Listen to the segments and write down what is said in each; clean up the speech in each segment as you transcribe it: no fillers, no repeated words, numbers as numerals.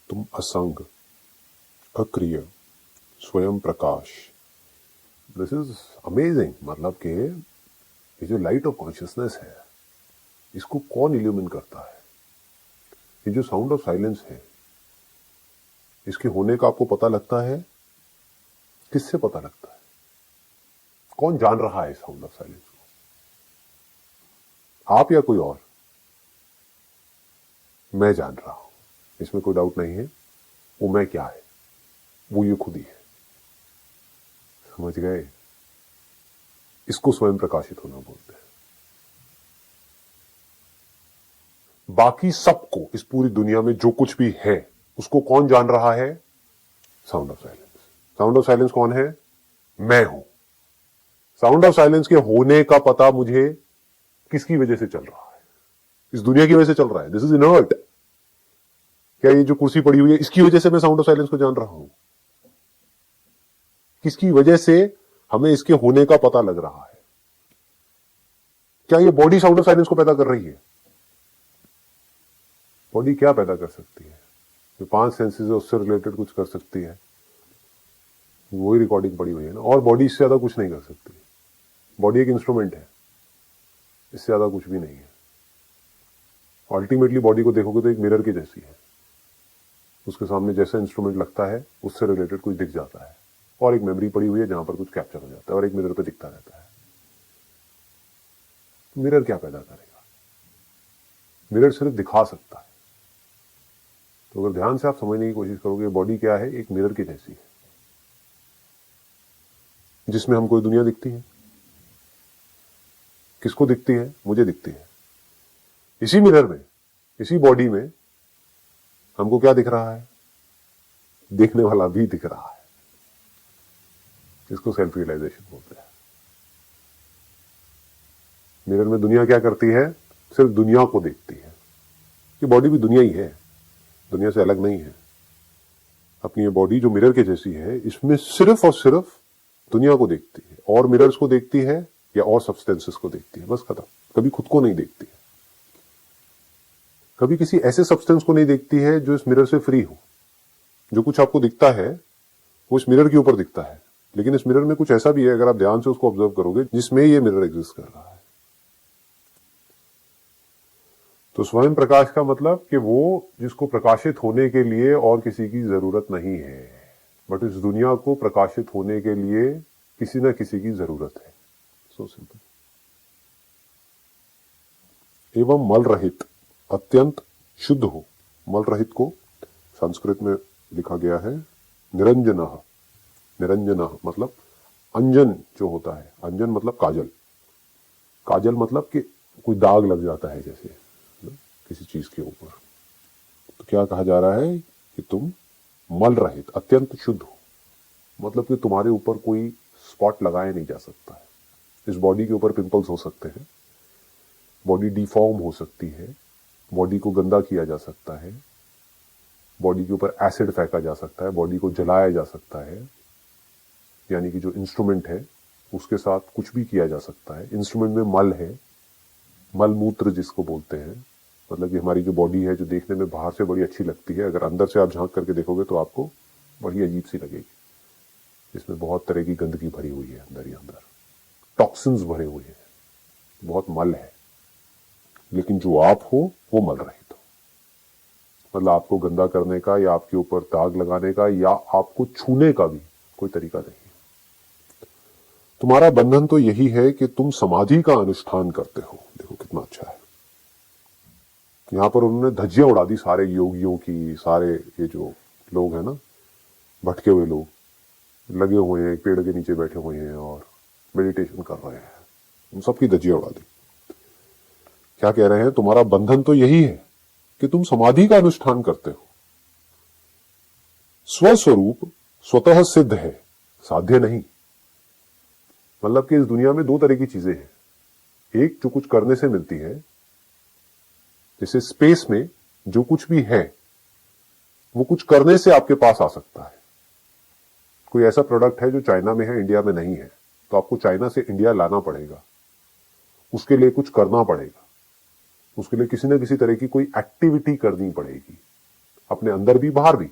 तुम असंग, अक्रिय, स्वयं प्रकाश। This is amazing. मतलब कि ये जो लाइट ऑफ कॉन्शियसनेस है, इसको कौन इल्यूमिन करता है? ये जो साउंड ऑफ साइलेंस है, इसके होने का आपको पता लगता है? किससे पता लगता है? कौन जान रहा है साउंड ऑफ साइलेंस को? आप या कोई और? मैं जान रहा हूं, इसमें कोई डाउट नहीं है। वो मैं क्या है? वो ये खुद ही है। समझ गए? इसको स्वयं प्रकाशित होना बोलते हैं। बाकी सबको, इस पूरी दुनिया में जो कुछ भी है, उसको कौन जान रहा है? Sound of silence. Sound of silence कौन है? मैं हूं। साउंड ऑफ साइलेंस के होने का पता मुझे किसकी वजह से चल रहा है? इस दुनिया की वजह से चल रहा है। This is inert. क्या ये जो कुर्सी पड़ी हुई है, इसकी वजह से मैं साउंड ऑफ साइलेंस को जान रहा हूं? किसकी वजह से हमें इसके होने का पता लग रहा है? क्या ये बॉडी साउंड ऑफ साइलेंस को पैदा कर रही है? बॉडी क्या पैदा कर सकती है? जो 5 सेंसेस है उससे रिलेटेड कुछ कर सकती है, वही रिकॉर्डिंग पड़ी हुई है ना। और बॉडी इससे ज्यादा कुछ नहीं कर सकती। बॉडी एक इंस्ट्रूमेंट है, इससे ज्यादा कुछ भी नहीं है। अल्टीमेटली बॉडी को देखोगे तो एक मिरर की जैसी है। उसके सामने जैसा इंस्ट्रूमेंट लगता है, उससे रिलेटेड कुछ दिख जाता है, और एक मेमोरी पड़ी हुई है जहां पर कुछ कैप्चर हो जाता है, और एक मिरर पे दिखता रहता है। मिरर क्या पैदा करेगा? मिरर सिर्फ दिखा सकता है। तो अगर ध्यान से आप समझने की कोशिश करोगे, बॉडी क्या है? एक मिरर की जैसी है, जिसमें हमको दुनिया दिखती है। किसको दिखती है? मुझे दिखती है। इसी मिरर में, इसी बॉडी में हमको क्या दिख रहा है? देखने वाला भी दिख रहा है। इसको सेल्फ रियलाइजेशन बोलते हैं। मिरर में दुनिया क्या करती है? सिर्फ दुनिया को देखती है। ये बॉडी भी दुनिया ही है, दुनिया से अलग नहीं है। अपनी ये बॉडी जो मिरर के जैसी है, इसमें सिर्फ और सिर्फ दुनिया को देखती है, और मिरर्स को देखती है या और सब्सटेंसेस को देखती है, बस खत्म। कभी खुद को नहीं देखती है। कभी किसी ऐसे सब्सटेंस को नहीं देखती है जो इस मिरर से फ्री हो। जो कुछ आपको दिखता है वो इस मिरर के ऊपर दिखता है, लेकिन इस मिरर में कुछ ऐसा भी है, अगर आप ध्यान से उसको ऑब्जर्व करोगे, जिसमें ये मिरर एग्जिस्ट कर रहा है। तो स्वयं प्रकाश का मतलब कि वो जिसको प्रकाशित होने के लिए और किसी की जरूरत नहीं है, बट इस दुनिया को प्रकाशित होने के लिए किसी न किसी की जरूरत है। So simple. एवं मल रहित, अत्यंत शुद्ध हो। मल रहित को संस्कृत में लिखा गया है निरंजनः। निरंजनः मतलब अंजन जो होता है। अंजन मतलब काजल। काजल मतलब कि कोई दाग लग जाता है जैसे किसी चीज के ऊपर। तो क्या कहा जा रहा है कि तुम मल रहित, अत्यंत शुद्ध हो। मतलब कि तुम्हारे ऊपर कोई स्पॉट लगाया नहीं जा सकता है। इस बॉडी के ऊपर पिंपल्स हो सकते हैं, बॉडी डिफॉर्म हो सकती है, बॉडी को गंदा किया जा सकता है, बॉडी के ऊपर एसिड फेंका जा सकता है, बॉडी को जलाया जा सकता है, यानी कि जो इंस्ट्रूमेंट है उसके साथ कुछ भी किया जा सकता है। इंस्ट्रूमेंट में मल है, मल मूत्र जिसको बोलते हैं। मतलब कि हमारी जो बॉडी है, जो देखने में बाहर से बड़ी अच्छी लगती है, अगर अंदर से आप झांक करके देखोगे तो आपको बड़ी अजीब सी लगेगी। इसमें बहुत तरह की गंदगी भरी हुई है, अंदर ही अंदर टॉक्सिन्स भरे हुए हैं, बहुत मल है। लेकिन जो आप हो वो मल रहित हो। मतलब आपको गंदा करने का या आपके ऊपर दाग लगाने का या आपको छूने का भी कोई तरीका नहीं है। तुम्हारा बंधन तो यही है कि तुम समाधि का अनुष्ठान करते हो। देखो कितना अच्छा है। यहां पर उन्होंने धज्जियां उड़ा दी सारे योगियों की, सारे ये जो लोग हैं ना, भटके हुए लोग, लगे हुए हैं एक पेड़ के नीचे बैठे हुए हैं और मेडिटेशन कर रहे हैं, उन सबकी धज्जियां उड़ा दी। क्या कह रहे हैं? तुम्हारा बंधन तो यही है कि तुम समाधि का अनुष्ठान करते हो। स्वस्वरूप स्वतः सिद्ध है, साध्य नहीं। मतलब कि इस दुनिया में 2 तरह की चीजें हैं। एक जो कुछ करने से मिलती है, जैसे स्पेस में जो कुछ भी है वो कुछ करने से आपके पास आ सकता है। कोई ऐसा प्रोडक्ट है जो चाइना में है, इंडिया में नहीं है, तो आपको चाइना से इंडिया लाना पड़ेगा। उसके लिए कुछ करना पड़ेगा, उसके लिए किसी न किसी तरह की कोई एक्टिविटी करनी पड़ेगी। अपने अपने अंदर भी बाहर भी।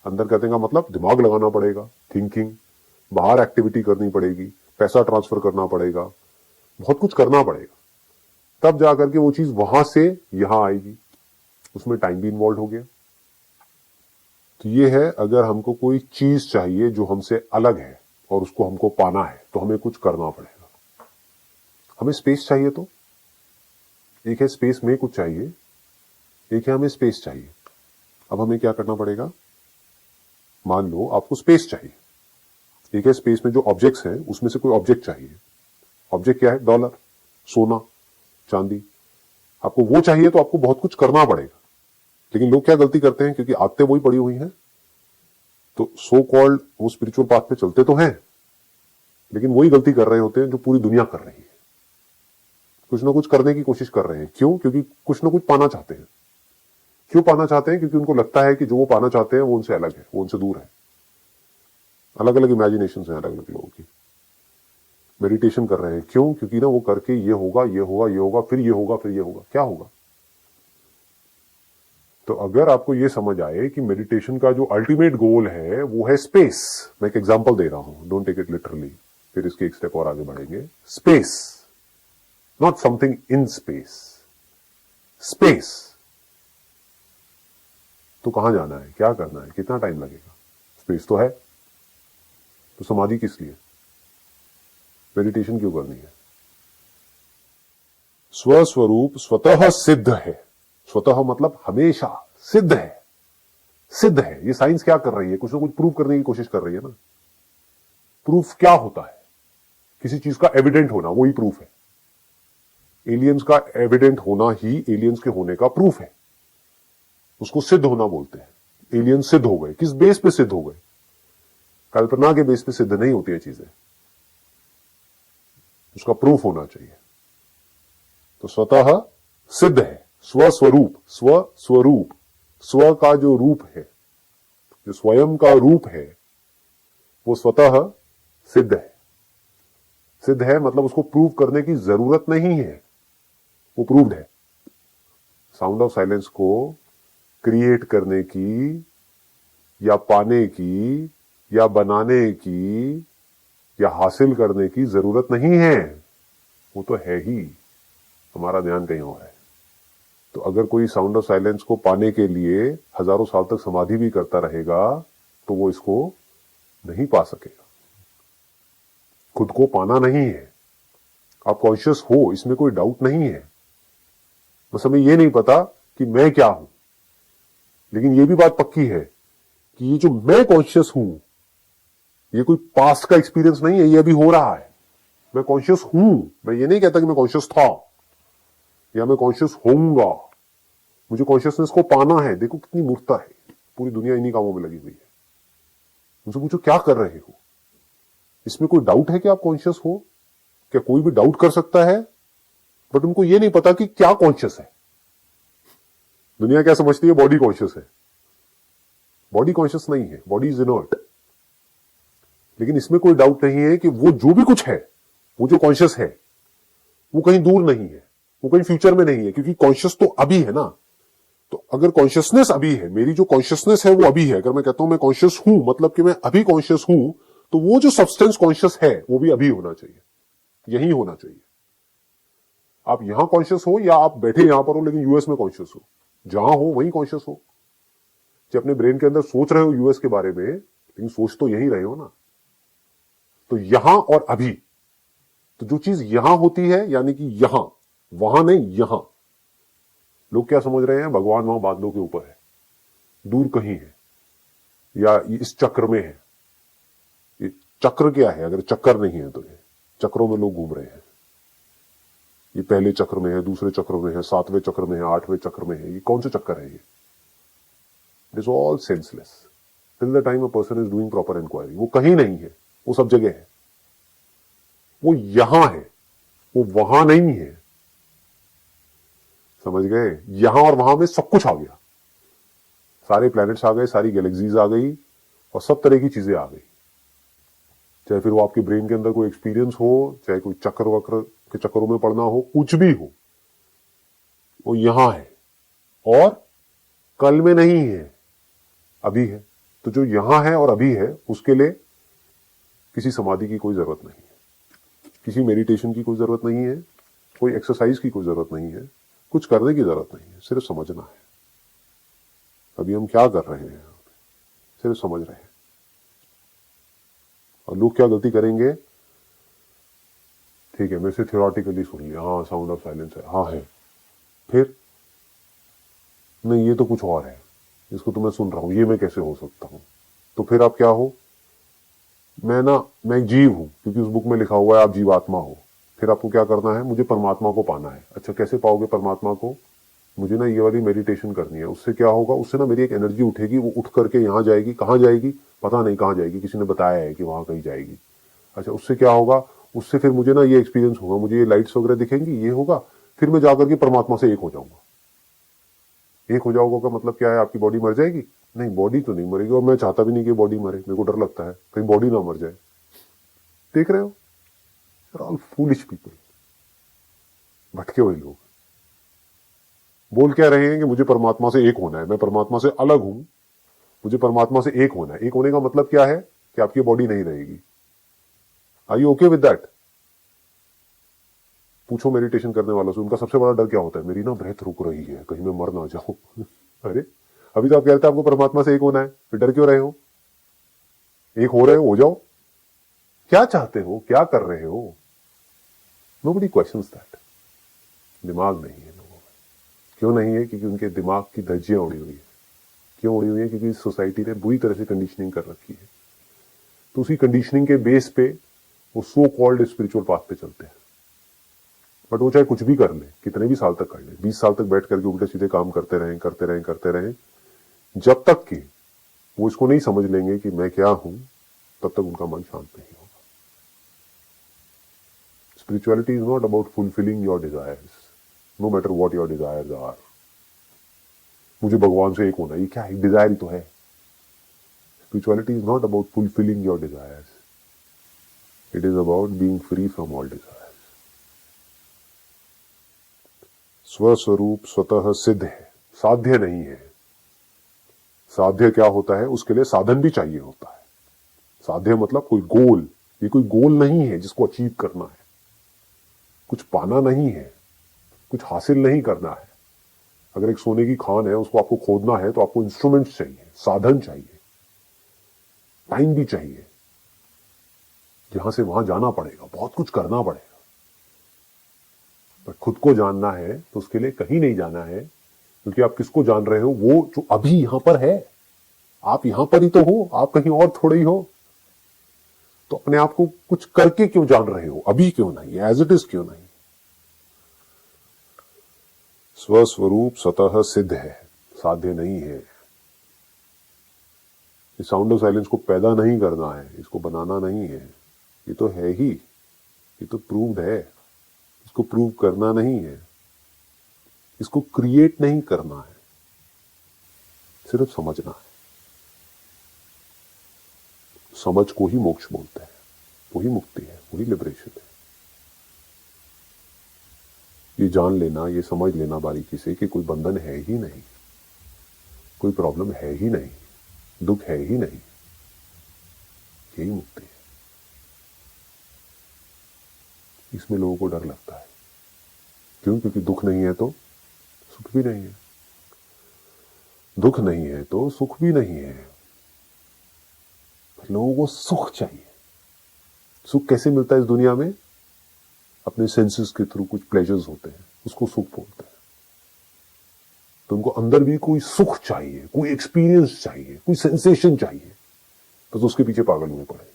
अंदर कहते का मतलब दिमाग लगाना पड़ेगा, थिंकिंग, बाहर एक्टिविटी करनी पड़ेगी, पैसा ट्रांसफर करना पड़ेगा, बहुत कुछ करना पड़ेगा, तब जाकर के वो चीज वहां से यहां आएगी। उसमें टाइम भी इन्वॉल्व हो गया। तो ये है, अगर हमको कोई चीज चाहिए जो हमसे अलग है और उसको हमको पाना है तो हमें कुछ करना पड़ेगा। हमें स्पेस चाहिए, तो एक है स्पेस में कुछ चाहिए, एक है हमें स्पेस चाहिए। अब हमें क्या करना पड़ेगा? मान लो आपको स्पेस चाहिए, एक है स्पेस में जो ऑब्जेक्ट्स हैं उसमें से कोई ऑब्जेक्ट चाहिए। ऑब्जेक्ट क्या है? डॉलर, सोना, चांदी। आपको वो चाहिए तो आपको बहुत कुछ करना पड़ेगा। लेकिन लोग क्या गलती करते हैं, क्योंकि आदतें वही पड़ी हुई हैं, तो सो कॉल्ड वो स्पिरिचुअल पाथ पे चलते तो हैं, लेकिन वही गलती कर रहे होते हैं जो पूरी दुनिया कर रही है। कुछ ना कुछ करने की कोशिश कर रहे हैं। क्यों? क्योंकि कुछ ना कुछ पाना चाहते हैं। क्यों पाना चाहते हैं? क्योंकि उनको लगता है कि जो वो पाना चाहते हैं वो उनसे अलग है, वो उनसे दूर है। अलग अलग इमेजिनेशन हैं अलग अलग लोगों की। मेडिटेशन कर रहे हैं, क्यों? क्योंकि ना वो करके ये होगा, ये होगा, ये होगा, फिर ये होगा, फिर ये होगा। क्या होगा? तो अगर आपको ये समझ आए कि मेडिटेशन का जो अल्टीमेट गोल है वो है स्पेस। मैं एक एग्जांपल दे रहा हूं, डोंट टेक इट लिटरली, फिर इसके एक स्टेप और आगे बढ़ेंगे। Space, not something in space, space. तो कहां जाना है, क्या करना है, कितना टाइम लगेगा? स्पेस तो है, तो समाधि किस लिए, मेडिटेशन क्यों करनी है? स्वस्वरूप स्वतः सिद्ध है। स्वतः मतलब हमेशा, सिद्ध है, सिद्ध है। ये साइंस क्या कर रही है? कुछ ना कुछ प्रूव करने की कोशिश कर रही है ना। प्रूफ क्या होता है? किसी चीज का एविडेंट होना, वही प्रूफ है। एलियंस का एविडेंट होना ही एलियंस के होने का प्रूफ है। उसको सिद्ध होना बोलते हैं। एलियंस सिद्ध हो गए, किस बेस पे सिद्ध हो गए? कल्पना के बेस पे सिद्ध नहीं होती है चीजें, उसका प्रूफ होना चाहिए। तो स्वतः सिद्ध है, स्वस्वरूप, स्वस्वरूप, स्व का जो रूप है, जो स्वयं का रूप है, वो स्वतः सिद्ध है। सिद्ध है मतलब उसको प्रूव करने की जरूरत नहीं है, वो प्रूव्ड है। साउंड ऑफ साइलेंस को क्रिएट करने की या पाने की या बनाने की या हासिल करने की जरूरत नहीं है, वो तो है ही। हमारा ध्यान कहीं और है। तो अगर कोई साउंड ऑफ साइलेंस को पाने के लिए हजारों साल तक समाधि भी करता रहेगा तो वो इसको नहीं पा सकेगा। खुद को पाना नहीं है। आप कॉन्शियस हो, इसमें कोई डाउट नहीं है, बस हमें यह नहीं पता कि मैं क्या हूं। लेकिन यह भी बात पक्की है कि ये जो मैं कॉन्शियस हूं, ये कोई पास्ट का एक्सपीरियंस नहीं है, ये अभी हो रहा है। मैं कॉन्शियस हूं, मैं ये नहीं कहता कि मैं कॉन्शियस था या मैं कॉन्शियस होऊंगा। मुझे कॉन्शियसनेस को पाना है। देखो कितनी मूर्खता है, पूरी दुनिया इन्हीं कामों में लगी हुई है। मुझे पूछो क्या कर रहे हो? इसमें कोई डाउट है कि आप कॉन्शियस हो? क्या कोई भी डाउट कर सकता है? बट उनको यह नहीं पता कि क्या कॉन्शियस है। दुनिया क्या समझती है? बॉडी कॉन्शियस है। बॉडी कॉन्शियस नहीं है, बॉडी इज इनर्ट। लेकिन इसमें कोई डाउट नहीं है कि वो जो भी कुछ है, वो जो कॉन्शियस है, वो कहीं दूर नहीं है, वो कहीं फ्यूचर में नहीं है, क्योंकि कॉन्शियस तो अभी है ना। तो अगर कॉन्शियसनेस अभी है, मेरी जो कॉन्शियसनेस है वो अभी है, अगर मैं कहता हूं मैं कॉन्शियस हूं मतलब कि मैं अभी कॉन्शियस हूं, तो वो जो सब्सटेंस कॉन्शियस है वो भी अभी होना चाहिए, यही होना चाहिए। आप यहां कॉन्शियस हो या आप बैठे यहां पर हो लेकिन यूएस में कॉन्शियस हो, जहां हो वहीं कॉन्शियस हो। जो अपने ब्रेन के अंदर सोच रहे हो यूएस के बारे में, लेकिन सोच तो यहीं रहे हो ना। तो यहां और अभी, तो जो चीज यहां होती है यानी कि यहां, वहां नहीं यहां। लोग क्या समझ रहे हैं? भगवान वहां बादलों के ऊपर है, दूर कहीं है, या इस चक्र में है। ये चक्र क्या है? अगर चक्कर नहीं है तो ये चक्रों में लोग घूम रहे हैं। ये पहले चक्र में है, दूसरे चक्र में है, 7वें चक्र में है, 8वें चक्र में है। ये कौन से चक्कर है? ये it is all senseless till the time a person is doing proper inquiry. वो कहीं नहीं है, वो सब जगह है। वो यहां है, वो वहां नहीं है। समझ गए? यहां और वहां में सब कुछ आ गया। सारे प्लैनेट्स आ गए, सारी गैलेक्सीज आ गई और सब तरह की चीजें आ गई। चाहे फिर वो आपके ब्रेन के अंदर कोई एक्सपीरियंस हो, चाहे कोई चक्र वक्र के चक्करों में पड़ना हो, कुछ भी हो, वो यहां है और कल में नहीं है। अभी है। तो जो यहां है और अभी है उसके लिए किसी समाधि की कोई जरूरत नहीं है, किसी मेडिटेशन की कोई जरूरत नहीं है, कोई एक्सरसाइज की कोई जरूरत नहीं है, कुछ करने की जरूरत नहीं है, सिर्फ समझना है अभी हम क्या कर रहे हैं, सिर्फ समझ रहे हैं। और लोग क्या गलती करेंगे, ठीक है मैं सिर्फ थियोरेटिकली सुन लिया, हाँ साउंड ऑफ साइलेंस है, हाँ है, फिर नहीं ये तो कुछ और है, इसको तो मैं सुन रहा हूं, ये मैं कैसे हो सकता हूं। तो फिर आप क्या हो, मैं एक जीव हूं क्योंकि उस बुक में लिखा हुआ है आप जीवात्मा हो। फिर आपको क्या करना है, मुझे परमात्मा को पाना है। अच्छा कैसे पाओगे परमात्मा को, मुझे ना ये वाली मेडिटेशन करनी है। उससे क्या होगा, उससे ना मेरी एक एनर्जी उठेगी, वो उठ करके यहां जाएगी, कहां जाएगी पता नहीं कहां जाएगी, किसी ने बताया है कि वहां कहीं जाएगी। अच्छा उससे क्या होगा, उससे फिर मुझे ना ये एक्सपीरियंस होगा, मुझे ये लाइट्स वगैरह दिखेंगी, ये होगा, फिर मैं जाकर के परमात्मा से एक हो जाऊंगा। एक हो जाओगे का मतलब क्या है, आपकी बॉडी मर जाएगी? नहीं, बॉडी तो नहीं मरेगी, और मैं चाहता भी नहीं कि बॉडी मरे, मेरे को डर लगता है कहीं बॉडी ना मर जाए। देख रहे हो, ऑल फूलिश पीपल, भटके हुए लोग बोल क्या रहे हैं कि मुझे परमात्मा से एक होना है, मैं परमात्मा से अलग हूं, मुझे परमात्मा से एक होना है। एक होने का मतलब क्या है कि आपकी बॉडी नहीं रहेगी। Are you okay with that? पूछो मेडिटेशन करने वालों से, उनका सबसे बड़ा डर क्या होता है, मेरी ना ब्रेथ रुक रही है कहीं मैं मर ना जाऊं। अरे अभी तो आप कहते हैं आपको परमात्मा से एक होना है, फिर डर क्यों रहे हो? एक हो रहे हो जाओ। क्या चाहते हो, क्या कर रहे हो? Nobody questions that. दिमाग नहीं है लोगों में। क्यों नहीं है? क्योंकि उनके दिमाग की धज्जियां उड़ी हुई है। क्यों उड़ी हुई है? क्योंकि सोसाइटी ने बुरी तरह से कंडीशनिंग कर रखी है। तो उसी कंडीशनिंग के बेस पे वो सो कॉल्ड स्पिरिचुअल पाथ पे चलते हैं। बट वो चाहे कुछ भी कर ले, कितने भी साल तक कर ले, 20 साल तक बैठ करके उल्टे सीधे काम करते रहें, जब तक कि वो इसको नहीं समझ लेंगे कि मैं क्या हूं, तब तक उनका मन शांत नहीं होगा। Spirituality is not about fulfilling your desires, no matter what your desires are. मुझे भगवान से एक होना, ये क्या है? डिजायर ही तो है। Spirituality is not about fulfilling your desires, it is about being free from all desires. स्वस्वरूप स्वतः सिद्ध है, साध्य नहीं है। साध्य क्या होता है, उसके लिए साधन भी चाहिए होता है। साध्य मतलब कोई गोल, ये कोई गोल नहीं है जिसको अचीव करना है, कुछ पाना नहीं है, कुछ हासिल नहीं करना है। अगर एक सोने की खान है, उसको आपको खोदना है तो आपको इंस्ट्रूमेंट्स चाहिए, साधन चाहिए, टाइम भी चाहिए, यहां से वहां जाना पड़ेगा, बहुत कुछ करना पड़ेगा। पर खुद को जानना है तो उसके लिए कहीं नहीं जाना है, क्योंकि आप किसको जान रहे हो, वो जो अभी यहां पर है। आप यहां पर ही तो हो, आप कहीं और थोड़े ही हो। तो अपने आप को कुछ करके क्यों जान रहे हो, अभी क्यों नहीं, एज इट इज क्यों नहीं? स्वस्वरूप स्वतः सिद्ध है, साध्य नहीं है। इस साउंड ऑफ साइलेंस को पैदा नहीं करना है, इसको बनाना नहीं है, ये तो है ही, ये तो प्रूव्ड है। इसको प्रूव करना नहीं है, इसको क्रिएट नहीं करना है, सिर्फ समझना है। समझ को ही मोक्ष बोलते हैं, वही मुक्ति है, वही लिबरेशन है। ये जान लेना, ये समझ लेना बारीकी से कि कोई बंधन है ही नहीं, कोई प्रॉब्लम है ही नहीं, दुख है ही नहीं, यही मुक्ति है। इसमें लोगों को डर लगता है। क्यों? क्योंकि दुख नहीं है तो सुख भी नहीं है, दुख नहीं है तो सुख भी नहीं है। लोगों को सुख चाहिए। सुख कैसे मिलता है इस दुनिया में? अपने सेंसेस के थ्रू कुछ प्लेजर्स होते हैं, उसको सुख बोलते हैं। तो उनको अंदर भी कोई सुख चाहिए, कोई एक्सपीरियंस चाहिए, कोई सेंसेशन चाहिए, तो उसके पीछे पागल हुए पड़े।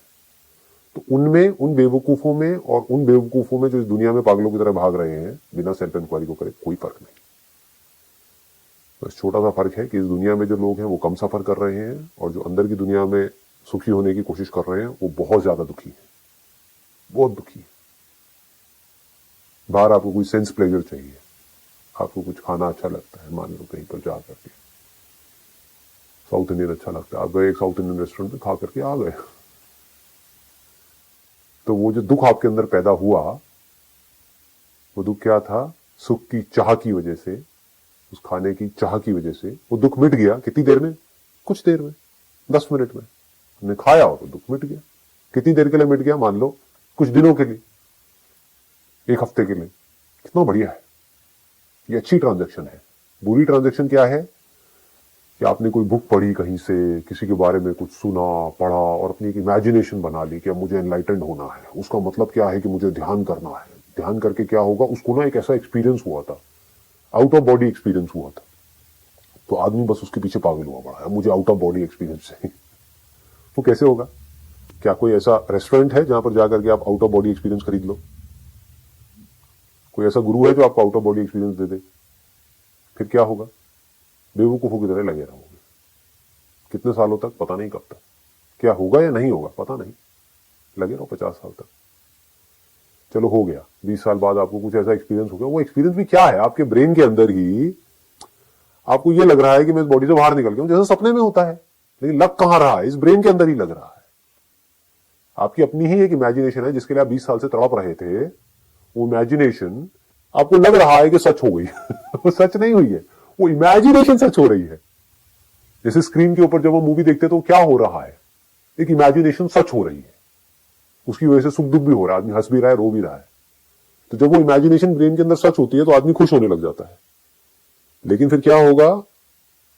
तो उनमें, उन बेवकूफों में और उन बेवकूफों में जो इस दुनिया में पागलों की तरह भाग रहे हैं बिना सेल्फ इंक्वायरी को करे, कोई फर्क नहीं। बस छोटा सा फर्क है कि इस दुनिया में जो लोग हैं वो कम सफर कर रहे हैं, और जो अंदर की दुनिया में सुखी होने की कोशिश कर रहे हैं वो बहुत ज्यादा दुखी है, बहुत दुखी है। बाहर आपको कोई सेंस प्लेजर चाहिए, आपको कुछ खाना अच्छा लगता है, मान लो कहीं पर जा करके साउथ इंडियन अच्छा लगता है, आप गए एक साउथ इंडियन रेस्टोरेंट में, खा करके आ गए, तो वो जो दुख आपके अंदर पैदा हुआ, वो दुख क्या था? सुख की चाह की वजह से, उस खाने की चाह की वजह से वो दुख मिट गया। कितनी देर में? कुछ देर में, 10 मिनट में हमने खाया और दुख मिट गया। कितनी देर के लिए मिट गया? मान लो कुछ दिनों के लिए, 1 हफ्ते के लिए। कितना बढ़िया है, ये अच्छी ट्रांजैक्शन है। बुरी ट्रांजैक्शन क्या है कि आपने कोई बुक पढ़ी कहीं से, किसी के बारे में कुछ सुना पढ़ा और अपनी एक इमेजिनेशन बना ली कि अब मुझे एनलाइटेंड होना है। उसका मतलब क्या है कि मुझे ध्यान करना है। ध्यान करके क्या होगा, उसको ना एक ऐसा एक्सपीरियंस हुआ था, आउट ऑफ बॉडी एक्सपीरियंस हुआ था, तो आदमी बस उसके पीछे पागल हुआ पड़ा है, मुझे आउट ऑफ बॉडी एक्सपीरियंस चाहिए। वो कैसे होगा? क्या कोई ऐसा रेस्टोरेंट है जहां पर जाकर के आप आउट ऑफ बॉडी एक्सपीरियंस खरीद लो? कोई ऐसा गुरु है जो आपको आउट ऑफ बॉडी एक्सपीरियंस दे दे? फिर क्या होगा? बेवकूफों की तरह लगे रहोगे। कितने सालों तक? पता नहीं कब तक। क्या होगा या नहीं होगा पता नहीं, लगे रहो 50 साल तक। चलो हो गया, 20 साल बाद आपको कुछ ऐसा एक्सपीरियंस हो गया। वो एक्सपीरियंस भी क्या है? आपके ब्रेन के अंदर ही आपको ये लग रहा है कि मैं इस बॉडी से बाहर निकल गया हूं, जैसे सपने में होता है। लेकिन लग कहां रहा है? इस ब्रेन के अंदर ही लग रहा है। आपकी अपनी ही एक इमेजिनेशन है जिसके लिए आप 20 साल से तड़प रहे थे। वो इमेजिनेशन आपको लग रहा है कि सच हो गई। वो सच नहीं हुई है, वो इमेजिनेशन सच हो रही है। जैसे स्क्रीन के ऊपर जब हम मूवी देखते तो क्या हो रहा है? एक इमेजिनेशन सच हो रही है, उसकी वजह से सुख दुख भी हो रहा है, आदमी हंस भी रहा है, रो भी रहा है। तो जब वो इमेजिनेशन ब्रेन के अंदर सच होती है तो आदमी खुश होने लग जाता है। लेकिन फिर क्या होगा?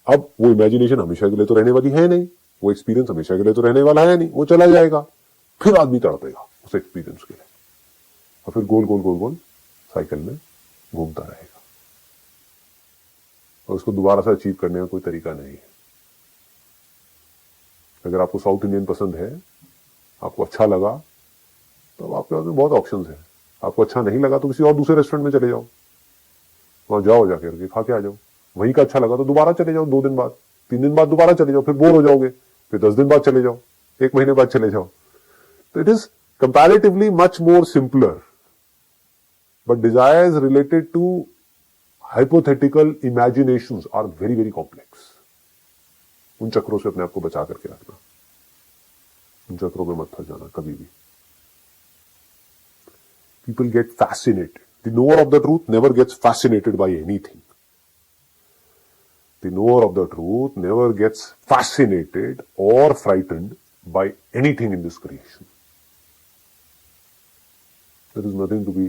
अब वो इमेजिनेशन हमेशा के लिए तो रहने वाली है नहीं, वो एक्सपीरियंस हमेशा के लिए तो रहने वाला है नहीं, वो चला जाएगा। फिर आदमी तड़पेगा उस एक्सपीरियंस के लिए, और फिर गोल गोल गोल गोल साइकिल में घूमता रहेगा। और उसको दोबारा से अचीव करने का कोई तरीका नहीं है। अगर आपको साउथ इंडियन पसंद है, आपको अच्छा लगा, तो आपके पास में बहुत ऑप्शंस हैं। आपको अच्छा नहीं लगा तो किसी और दूसरे रेस्टोरेंट में चले जाओ, वहां जाओ, जाकर खा के आ जाओ। वहीं का अच्छा लगा तो दोबारा चले जाओ, 2 दिन बाद, 3 दिन बाद दोबारा चले जाओ, फिर बोर हो जाओगे, फिर 10 दिन बाद चले जाओ, 1 महीने बाद चले जाओ। तो it is comparatively much more simpler, but desires related to hypothetical imaginations are very very complex. उन चक्रों से अपने आप को बचा करके रखना, उन चक्रों में मत फंस जाना कभी भी। People get fascinated. The knower of the truth never gets fascinated by anything. The knower of the truth never gets fascinated or frightened by anything in this creation. There is nothing to be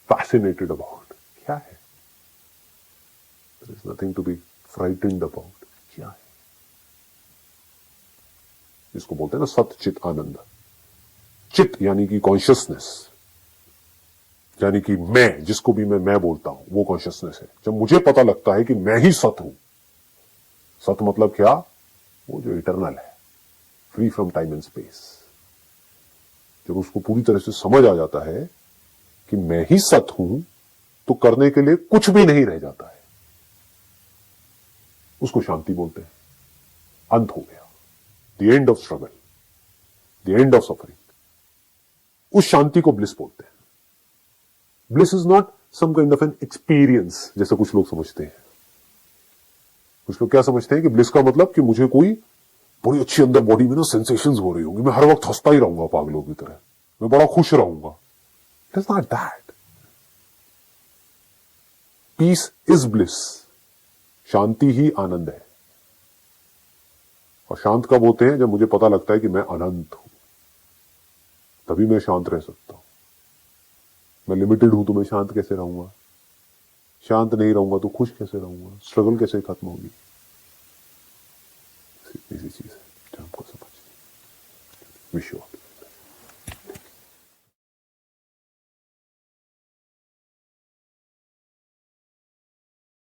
fascinated about. क्या है? There is nothing to be frightened about. क्या है? इसको बोलते हैं ना सत चित आनंद। चित यानी कि कॉन्शियसनेस, यानी कि मैं, जिसको भी मैं बोलता हूं, वो कॉन्शियसनेस है। जब मुझे पता लगता है कि मैं ही सत हूं, सत मतलब क्या? वो जो इटरनल है, free from time and space. जब उसको पूरी तरह से समझ आ जाता है कि मैं ही सत हूं, तो करने के लिए कुछ भी नहीं रह जाता है। उसको शांति बोलते हैं। अंत हो गया, the end of struggle, the end of suffering. उस शांति को ब्लिस बोलते हैं। Bliss is not some kind of an experience, जैसे कुछ लोग समझते हैं। कुछ लोग क्या समझते हैं कि ब्लिस का मतलब कि मुझे कोई बड़ी अच्छी अंदर बॉडी में ना सेंसेशंस हो रही होंगी, मैं हर वक्त हंसता ही रहूंगा पागलों की तरह, मैं बड़ा खुश रहूंगा। It is not that. Peace is bliss, शांति ही आनंद है। और शांत कब होते हैं? जब मुझे पता लगता है कि मैं अनंत हूं, तभी मैं शांत रह सकता हूं। मैं लिमिटेड हूं तो मैं शांत कैसे रहूंगा? शांत नहीं रहूंगा तो खुश कैसे रहूंगा? स्ट्रगल कैसे खत्म होगी? इसी चीज है जो हमको समझ। Wish you all.